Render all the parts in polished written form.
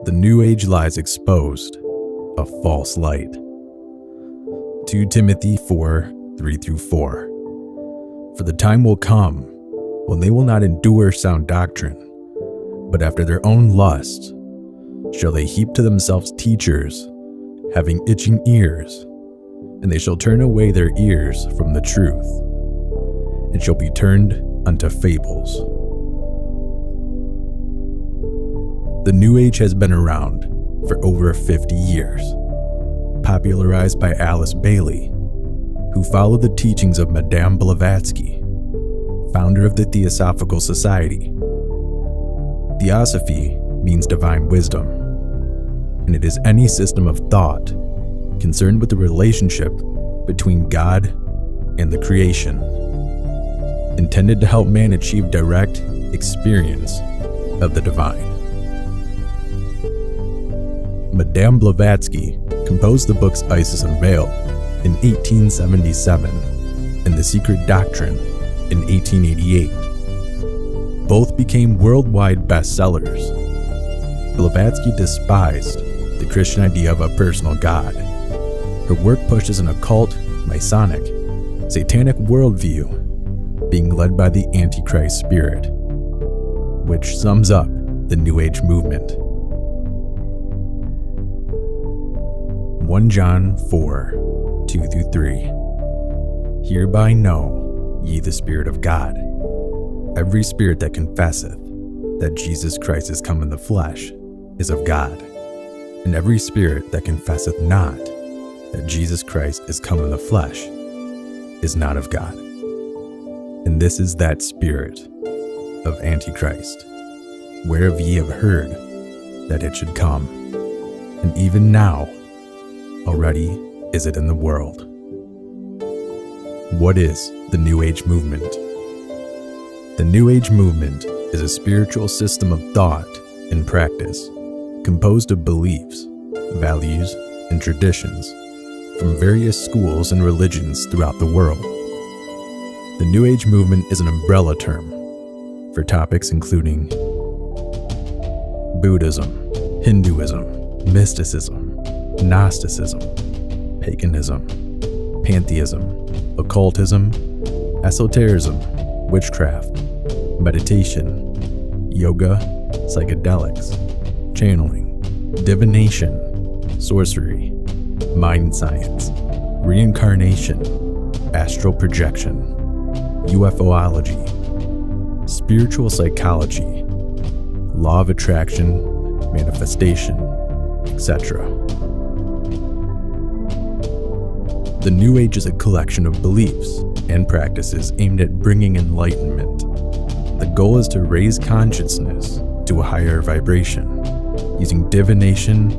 The New Age lies exposed, a false light. 2 Timothy 4:3-4. For the time will come when they will not endure sound doctrine, but after their own lusts shall they heap to themselves teachers, having itching ears, and they shall turn away their ears from the truth, and shall be turned unto fables. The New Age has been around for over 50 years, popularized by Alice Bailey, who followed the teachings of Madame Blavatsky, founder of the Theosophical Society. Theosophy means divine wisdom, and it is any system of thought concerned with the relationship between God and the creation, intended to help man achieve direct experience of the divine. Madame Blavatsky composed the books Isis Unveiled in 1877 and The Secret Doctrine in 1888. Both became worldwide bestsellers. Blavatsky despised the Christian idea of a personal God. Her work pushes an occult, Masonic, satanic worldview, being led by the Antichrist spirit, which sums up the New Age movement. 1 John 4:2-3. Hereby know ye the Spirit of God. Every spirit that confesseth that Jesus Christ is come in the flesh is of God, and every spirit that confesseth not that Jesus Christ is come in the flesh is not of God. And this is that spirit of Antichrist, whereof ye have heard that it should come, and even now already is it in the world. What is the New Age movement? The New Age movement is a spiritual system of thought and practice composed of beliefs, values, and traditions from various schools and religions throughout the world. The New Age movement is an umbrella term for topics including Buddhism, Hinduism, mysticism, Gnosticism, paganism, pantheism, occultism, esotericism, witchcraft, meditation, yoga, psychedelics, channeling, divination, sorcery, mind science, reincarnation, astral projection, UFOlogy, spiritual psychology, law of attraction, manifestation, etc. The New Age is a collection of beliefs and practices aimed at bringing enlightenment. The goal is to raise consciousness to a higher vibration using divination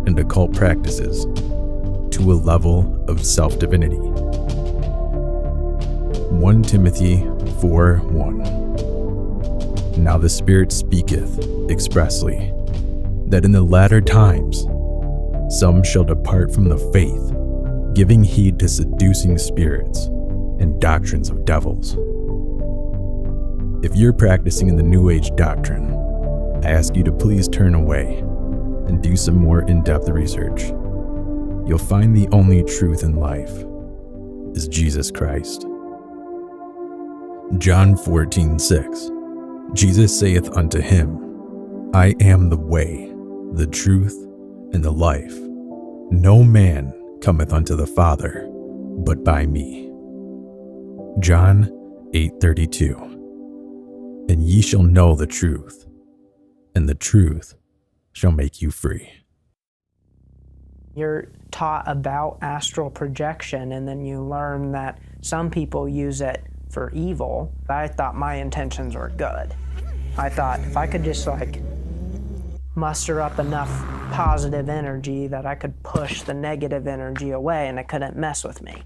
and occult practices to a level of self-divinity. 1 Timothy 4:1. Now the Spirit speaketh expressly, that in the latter times some shall depart from the faith, giving heed to seducing spirits and doctrines of devils. If you're practicing in the New Age doctrine, I ask you to please turn away and do some more in-depth research. You'll find the only truth in life is Jesus Christ. John 14:6. Jesus saith unto him, I am the way, the truth, and the life. No man cometh unto the Father but by me. John 8:32. And ye shall know the truth, and the truth shall make you free. You're taught about astral projection, and then you learn that some people use it for evil. I thought my intentions were good. I thought if I could just muster up enough positive energy that I could push the negative energy away and it couldn't mess with me.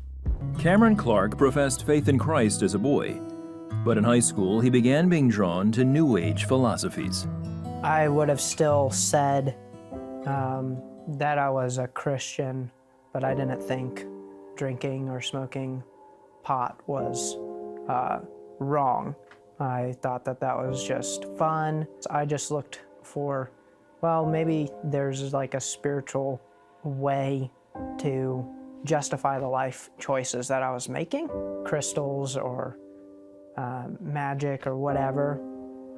Cameron Clark professed faith in Christ as a boy, but in high school he began being drawn to New Age philosophies. I would have still said that I was a Christian, but I didn't think drinking or smoking pot was wrong. I thought that that was just fun. I just looked for well, maybe there's like a spiritual way to justify the life choices that I was making. Crystals or magic or whatever.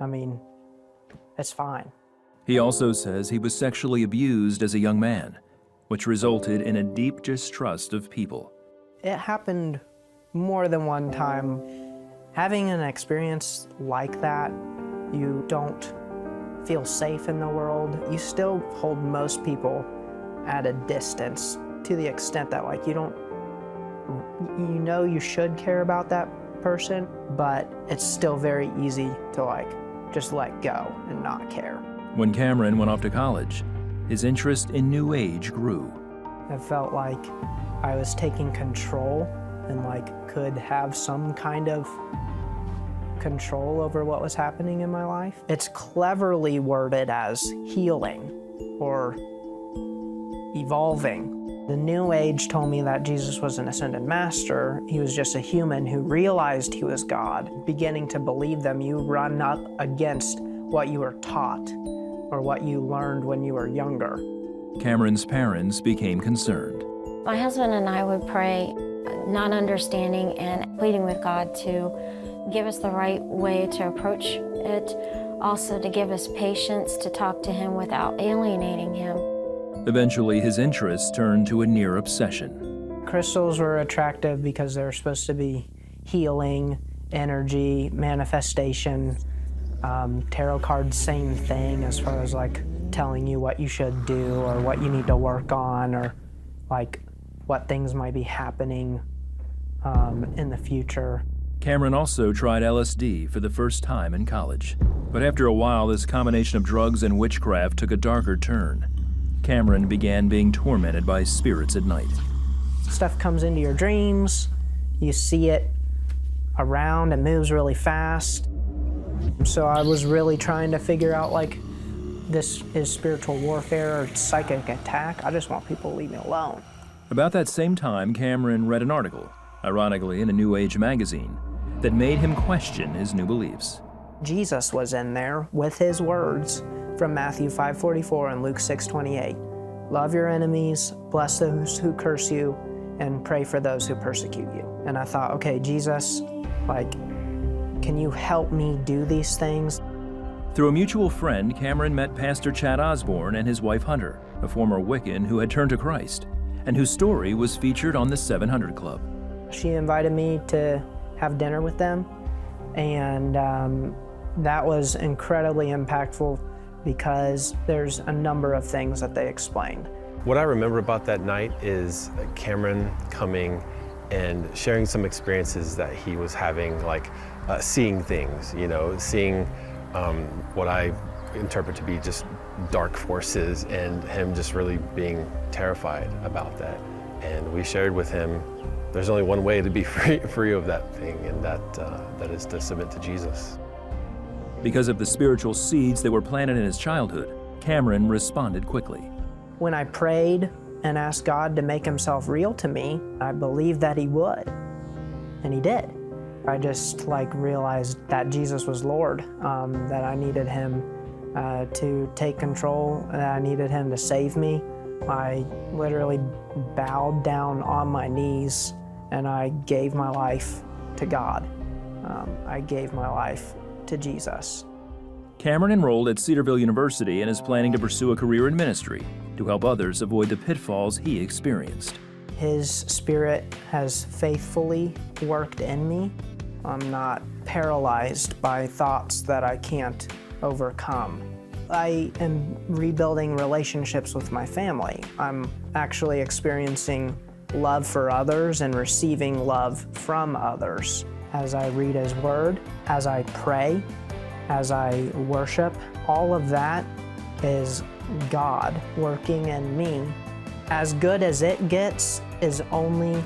I mean, it's fine. He also says he was sexually abused as a young man, which resulted in a deep distrust of people. It happened more than one time. Having an experience like that, you don't feel safe in the world. You still hold most people at a distance to the extent that like you know you should care about that person, but it's still very easy to like just let go and not care. When Cameron went off to college, his interest in New Age grew. It felt like I was taking control and like could have some kind of control over what was happening in my life. It's cleverly worded as healing or evolving. The New Age told me that Jesus was an ascended master. He was just a human who realized he was God. Beginning to believe them, you run up against what you were taught or what you learned when you were younger. Cameron's parents became concerned. My husband and I would pray, not understanding and pleading with God to give us the right way to approach it, also to give us patience to talk to him without alienating him. Eventually, his interests turned to a near obsession. Crystals were attractive because they were supposed to be healing, energy, manifestation. Tarot cards, same thing as far as like telling you what you should do or what you need to work on or like what things might be happening in the future. Cameron also tried LSD for the first time in college. But after a while, this combination of drugs and witchcraft took a darker turn. Cameron began being tormented by spirits at night. Stuff comes into your dreams, you see it around, it moves really fast. So I was really trying to figure out like, this is spiritual warfare or psychic attack. I just want people to leave me alone. About that same time, Cameron read an article, ironically in a New Age magazine, that made him question his new beliefs. Jesus was in there with his words from Matthew 5:44 and Luke 6:28. Love your enemies, bless those who curse you, and pray for those who persecute you. And I thought, okay, Jesus, like, can you help me do these things? Through a mutual friend, Cameron met Pastor Chad Osborne and his wife Hunter, a former Wiccan who had turned to Christ, and whose story was featured on the 700 Club. She invited me to have dinner with them, and that was incredibly impactful because there's a number of things that they explained. What I remember about that night is Cameron coming and sharing some experiences that he was having, like seeing things, you know, seeing what I interpret to be just dark forces, and him just really being terrified about that. And we shared with him, there's only one way to be free of that thing, and that is to submit to Jesus. Because of the spiritual seeds that were planted in his childhood, Cameron responded quickly. When I prayed and asked God to make himself real to me, I believed that he would, and he did. I just realized that Jesus was Lord, that I needed him to take control, that I needed him to save me. I literally bowed down on my knees and I gave my life to God. I gave my life to Jesus. Cameron enrolled at Cedarville University and is planning to pursue a career in ministry to help others avoid the pitfalls he experienced. His spirit has faithfully worked in me. I'm not paralyzed by thoughts that I can't overcome. I am rebuilding relationships with my family. I'm actually experiencing love for others and receiving love from others. As I read his word, as I pray, as I worship, all of that is God working in me. As good as it gets is only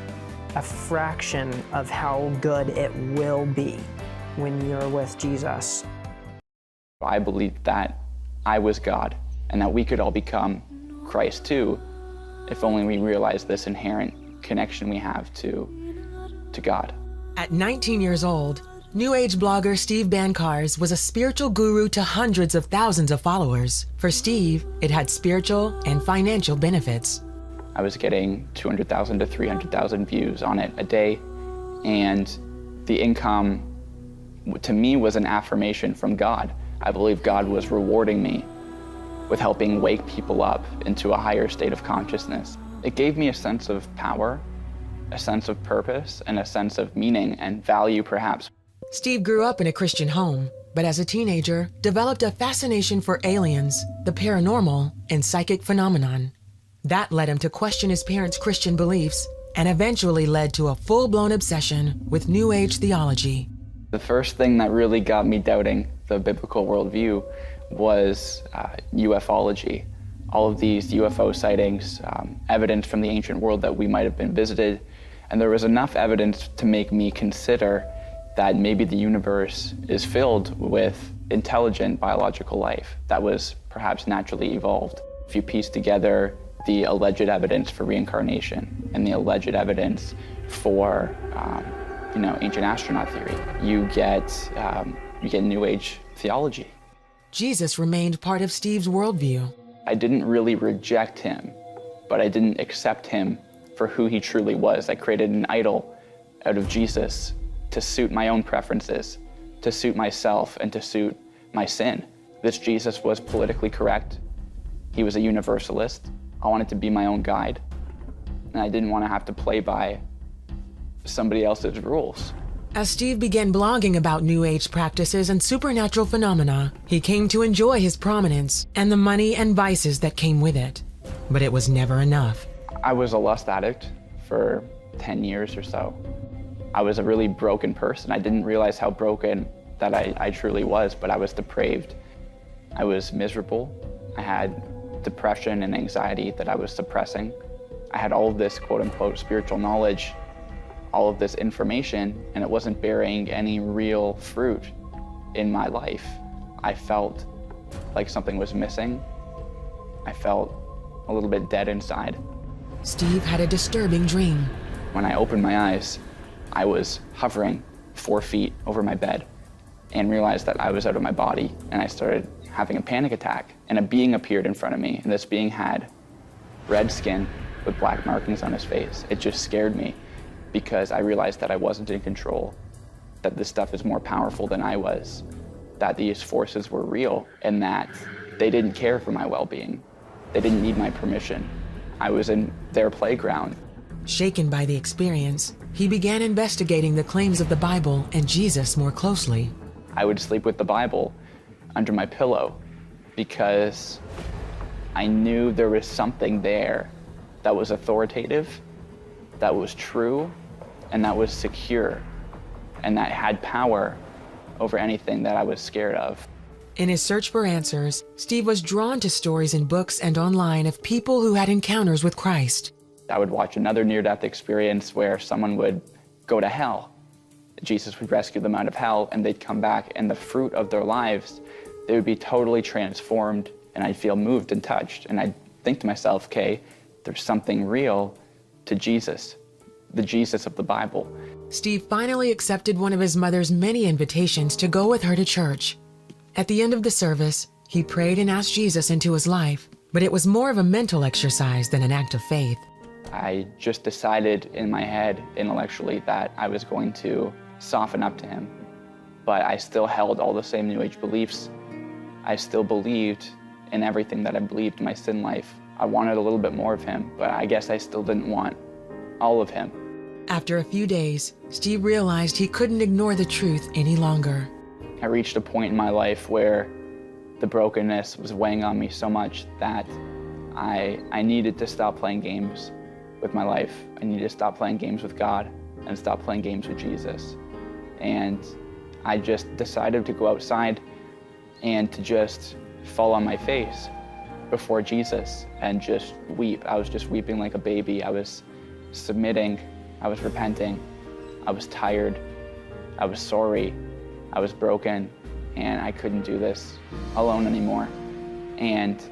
a fraction of how good it will be when you're with Jesus. I believed that I was God and that we could all become Christ too, if only we realized this inherent connection we have to God. At 19 years old, New Age blogger Steve Bancars was a spiritual guru to hundreds of thousands of followers. For Steve, it had spiritual and financial benefits. I was getting 200,000 to 300,000 views on it a day, and the income to me was an affirmation from God. I believe God was rewarding me with helping wake people up into a higher state of consciousness. It gave me a sense of power, a sense of purpose, and a sense of meaning and value, perhaps. Steve grew up in a Christian home, but as a teenager, developed a fascination for aliens, the paranormal, and psychic phenomenon. That led him to question his parents' Christian beliefs and eventually led to a full-blown obsession with New Age theology. The first thing that really got me doubting the biblical worldview was ufology. All of these UFO sightings, evidence from the ancient world that we might have been visited, and there was enough evidence to make me consider that maybe the universe is filled with intelligent biological life that was perhaps naturally evolved. If you piece together the alleged evidence for reincarnation and the alleged evidence for ancient astronaut theory, you get New Age theology. Jesus remained part of Steve's worldview. I didn't really reject him, but I didn't accept him for who he truly was. I created an idol out of Jesus to suit my own preferences, to suit myself, and to suit my sin. This Jesus was politically correct. He was a universalist. I wanted to be my own guide, and I didn't want to have to play by somebody else's rules. As Steve began blogging about New Age practices and supernatural phenomena, he came to enjoy his prominence and the money and vices that came with it. But it was never enough. I was a lust addict for 10 years or so. I was a really broken person. I didn't realize how broken that I truly was, but I was depraved. I was miserable. I had depression and anxiety that I was suppressing. I had all of this quote-unquote spiritual knowledge, all of this information, and it wasn't bearing any real fruit in my life. I felt like something was missing. I felt a little bit dead inside. Steve had a disturbing dream. When I opened my eyes, I was hovering 4 feet over my bed and realized that I was out of my body, and I started having a panic attack, and a being appeared in front of me, and this being had red skin with black markings on his face. It just scared me because I realized that I wasn't in control, that this stuff is more powerful than I was, that these forces were real, and that they didn't care for my well-being. They didn't need my permission. I was in their playground. Shaken by the experience, he began investigating the claims of the Bible and Jesus more closely. I would sleep with the Bible under my pillow because I knew there was something there that was authoritative, that was true, and that was secure, and that had power over anything that I was scared of. In his search for answers, Steve was drawn to stories in books and online of people who had encounters with Christ. I would watch another near-death experience where someone would go to hell. Jesus would rescue them out of hell, and they'd come back, and the fruit of their lives, they would be totally transformed, and I'd feel moved and touched. And I'd think to myself, okay, there's something real to Jesus, the Jesus of the Bible. Steve finally accepted one of his mother's many invitations to go with her to church. At the end of the service, he prayed and asked Jesus into his life, but it was more of a mental exercise than an act of faith. I just decided in my head, intellectually, that I was going to soften up to him. But I still held all the same New Age beliefs. I still believed in everything that I believed in my sin life. I wanted a little bit more of him, but I guess I still didn't want all of him. After a few days, Steve realized he couldn't ignore the truth any longer. I reached a point in my life where the brokenness was weighing on me so much that I needed to stop playing games with my life. I needed to stop playing games with God and stop playing games with Jesus. And I just decided to go outside and to just fall on my face before Jesus and just weep. I was just weeping like a baby. I was submitting. I was repenting. I was tired. I was sorry. I was broken, and I couldn't do this alone anymore. And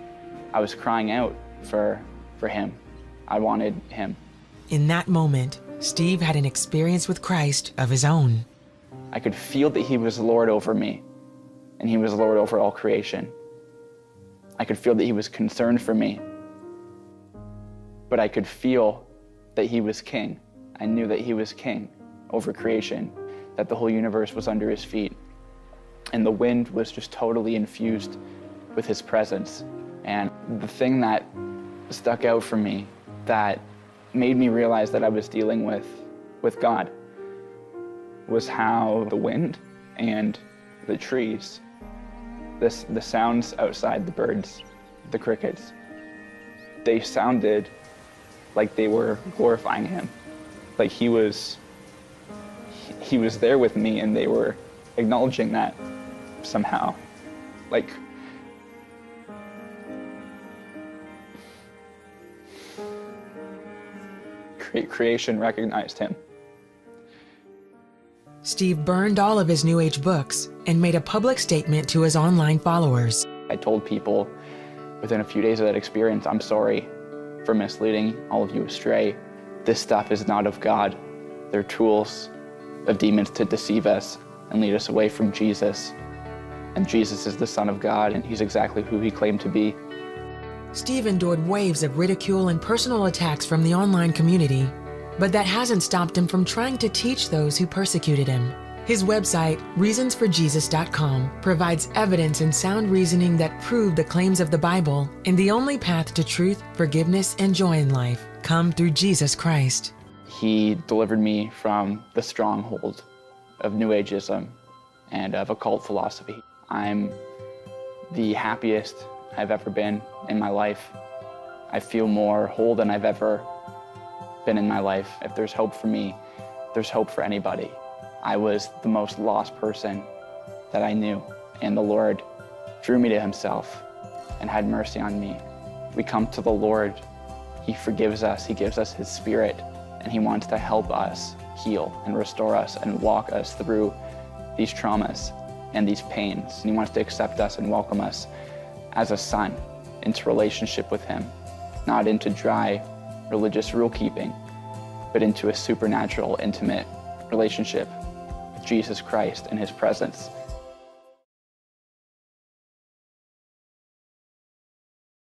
I was crying out for him. I wanted him. In that moment, Steve had an experience with Christ of his own. I could feel that he was Lord over me, and he was Lord over all creation. I could feel that he was concerned for me, but I could feel that he was king. I knew that he was king over creation, that the whole universe was under his feet. And the wind was just totally infused with his presence. And the thing that stuck out for me, that made me realize that I was dealing with God, was how the wind and the trees, the sounds outside, the birds, the crickets, they sounded like they were glorifying him. Like he was there with me, and they were acknowledging that somehow. Like, creation recognized him. Steve burned all of his New Age books and made a public statement to his online followers. I told people within a few days of that experience, I'm sorry for misleading all of you astray. This stuff is not of God. They're tools of demons to deceive us and lead us away from Jesus. And Jesus is the Son of God, and he's exactly who he claimed to be. Steve endured waves of ridicule and personal attacks from the online community, but that hasn't stopped him from trying to teach those who persecuted him. His website, reasonsforjesus.com, provides evidence and sound reasoning that prove the claims of the Bible and the only path to truth, forgiveness, and joy in life come through Jesus Christ. He delivered me from the stronghold of New Ageism and of occult philosophy. I'm the happiest I've ever been in my life. I feel more whole than I've ever been in my life. If there's hope for me, there's hope for anybody. I was the most lost person that I knew, and the Lord drew me to himself and had mercy on me. We come to the Lord, he forgives us, he gives us his Spirit, and he wants to help us heal and restore us and walk us through these traumas and these pains. And he wants to accept us and welcome us as a son into relationship with him, not into dry religious rule keeping, but into a supernatural, intimate relationship with Jesus Christ and his presence.